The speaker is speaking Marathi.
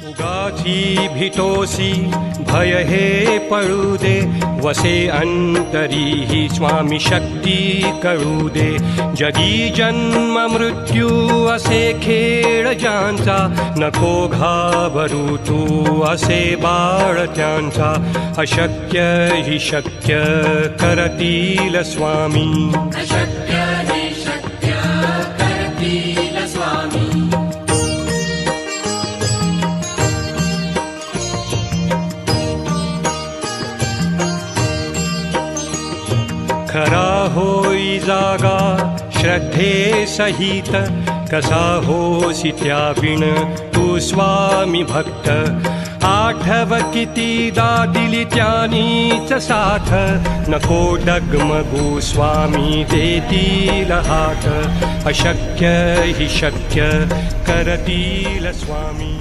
उगाची भितोसी भय हे पळू दे, वसे अंतरी ही स्वामी शक्ती कळू दे. जगी जन्म मृत्यू असे खेळ ज्यांचा, नको घाबरू तू असे बाळ त्यांचा. अशक्य ही शक्य करतील स्वामी, अशक्य हे शक्य करतील स्वामी. खरा होई जागा श्रद्धे सहित, कसा होसी त्याविण तू स्वामी भक्त. आठव कितीदा दिली त्यानीच साथ, नको डगमगू स्वामी देतील हात. अशक्य ही शक्य करतील स्वामी.